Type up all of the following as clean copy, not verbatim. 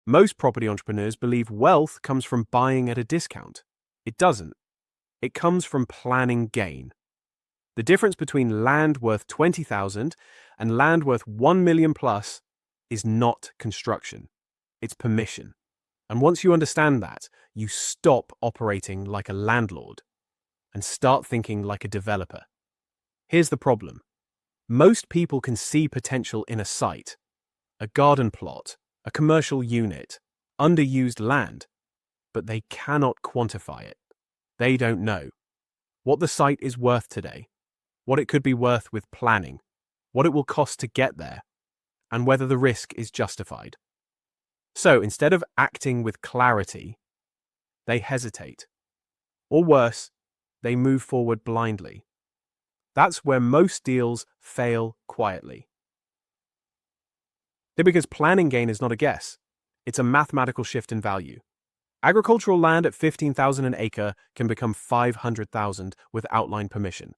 Most property entrepreneurs believe wealth comes from buying at a discount. It doesn't. It comes from planning gain. The difference between land worth 20,000 and land worth 1 million plus is not construction. It's permission. And once you understand that, you stop operating like a landlord and start thinking like a developer. Here's the problem. Most people can see potential in a site, a garden plot, a commercial unit, underused land, but they cannot quantify it. They don't know what the site is worth today, what it could be worth with planning, what it will cost to get there, and whether the risk is justified. So instead of acting with clarity, they hesitate. Or worse, they move forward blindly. That's where most deals fail quietly. Because planning gain is not a guess. It's a mathematical shift in value. Agricultural land at 15,000 an acre can become 500,000 with outline permission.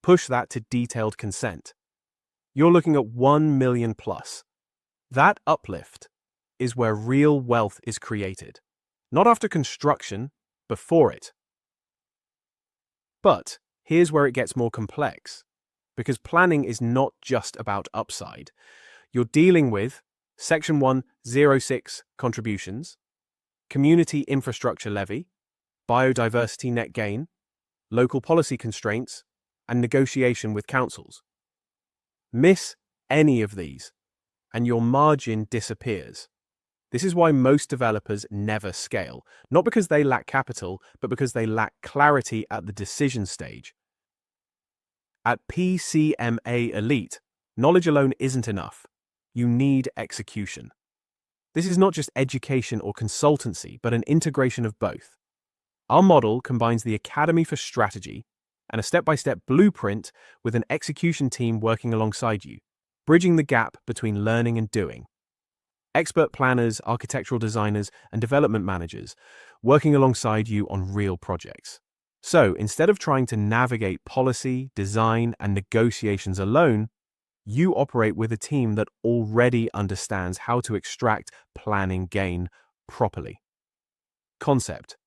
Push that to detailed consent. You're looking at 1 million plus. That uplift is where real wealth is created. Not after construction, before it. But here's where it gets more complex. Because planning is not just about upside. You're dealing with Section 106 contributions, community infrastructure levy, biodiversity net gain, local policy constraints, and negotiation with councils. Miss any of these, and your margin disappears. This is why most developers never scale, not because they lack capital, but because they lack clarity at the decision stage. At PCMA Elite, knowledge alone isn't enough. You need execution. This is not just education or consultancy, but an integration of both. Our model combines the Academy for Strategy and a step-by-step blueprint with an execution team working alongside you, bridging the gap between learning and doing. Expert planners, architectural designers, and development managers working alongside you on real projects. So, instead of trying to navigate policy, design, and negotiations alone, you operate with a team that already understands how to extract planning gain properly. Concept: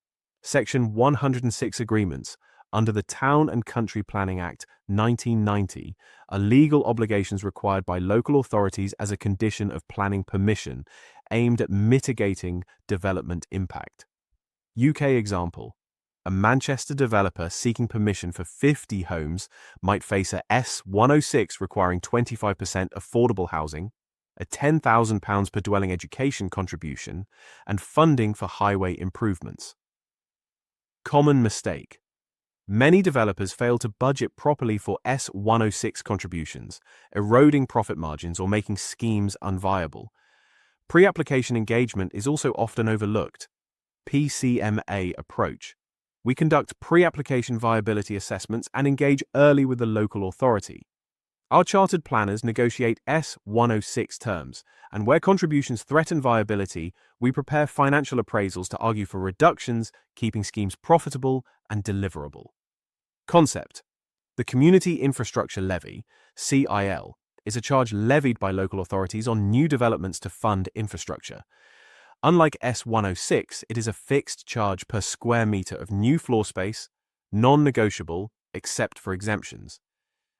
Section 106 agreements under the Town and Country Planning Act 1990 are legal obligations required by local authorities as a condition of planning permission aimed at mitigating development impact. UK example: a Manchester developer seeking permission for 50 homes might face a S106 requiring 25% affordable housing, a £10,000 per dwelling education contribution, and funding for highway improvements. Common mistake: many developers fail to budget properly for S106 contributions, eroding profit margins or making schemes unviable. Pre-application engagement is also often overlooked. PCMA approach: we conduct pre-application viability assessments and engage early with the local authority. Our chartered planners negotiate S106 terms, and where contributions threaten viability, we prepare financial appraisals to argue for reductions, keeping schemes profitable and deliverable. Concept: the Community Infrastructure Levy, CIL, is a charge levied by local authorities on new developments to fund infrastructure. Unlike S106, it is a fixed charge per square meter of new floor space, non-negotiable except for exemptions,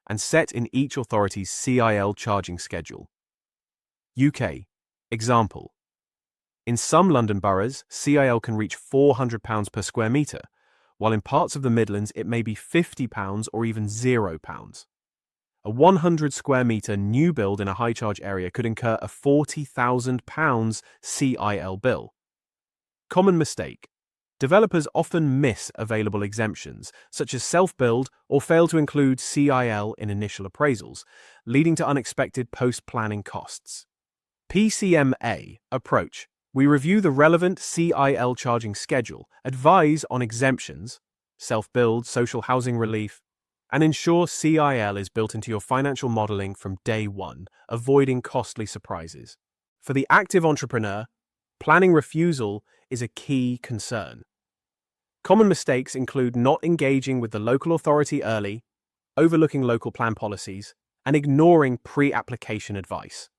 and set in each authority's CIL charging schedule. UK example: in some London boroughs, CIL can reach £400 per square metre, while in parts of the Midlands it may be £50 or even £0. A 100 square metre new build in a high charge area could incur a £40,000 CIL bill. Common mistake: developers often miss available exemptions, such as self-build, or fail to include CIL in initial appraisals, leading to unexpected post-planning costs. PCMA approach: we review the relevant CIL charging schedule, advise on exemptions, self-build, social housing relief, and ensure CIL is built into your financial modeling from day one, avoiding costly surprises. For the active entrepreneur, planning refusal is a key concern. Common mistakes include not engaging with the local authority early, overlooking local plan policies, and ignoring pre-application advice.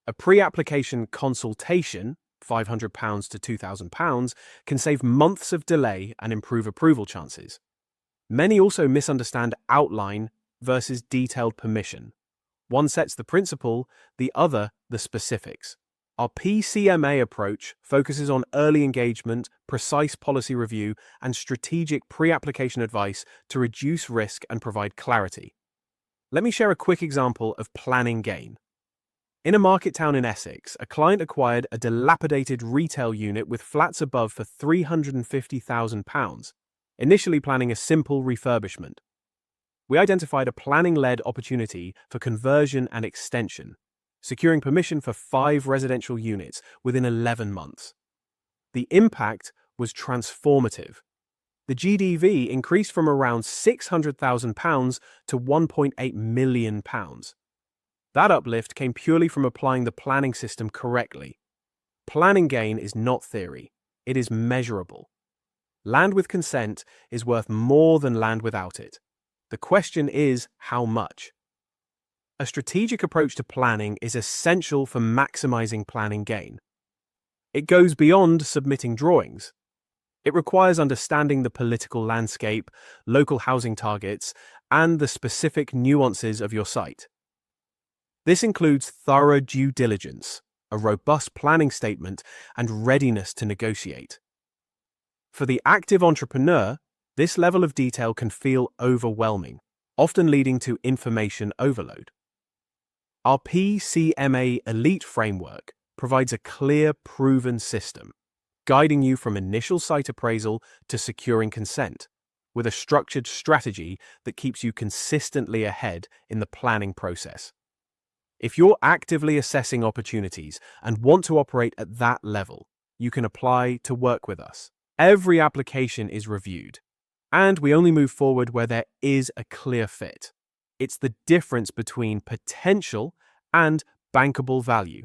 A pre-application consultation, £500 to £2,000, can save months of delay and improve approval chances. Many also misunderstand outline versus detailed permission. One sets the principle, the other the specifics. Our PCMA approach focuses on early engagement, precise policy review, and strategic pre-application advice to reduce risk and provide clarity. Let me share a quick example of planning gain. In a market town in Essex, a client acquired a dilapidated retail unit with flats above for £350,000, initially planning a simple refurbishment. We identified a planning-led opportunity for conversion and extension, securing permission for 5 residential units within 11 months. The impact was transformative. The GDV increased from around £600,000 to £1.8 million. That uplift came purely from applying the planning system correctly. Planning gain is not theory, it is measurable. Land with consent is worth more than land without it. The question is, how much? A strategic approach to planning is essential for maximizing planning gain. It goes beyond submitting drawings. It requires understanding the political landscape, local housing targets, and the specific nuances of your site. This includes thorough due diligence, a robust planning statement, and readiness to negotiate. For the active entrepreneur, this level of detail can feel overwhelming, often leading to information overload. Our PCMA Elite framework provides a clear, proven system, guiding you from initial site appraisal to securing consent, with a structured strategy that keeps you consistently ahead in the planning process. If you're actively assessing opportunities and want to operate at that level, you can apply to work with us. Every application is reviewed, and we only move forward where there is a clear fit. It's the difference between potential and bankable value.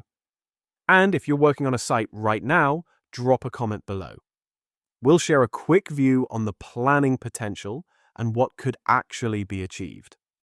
And if you're working on a site right now, drop a comment below. We'll share a quick view on the planning potential and what could actually be achieved.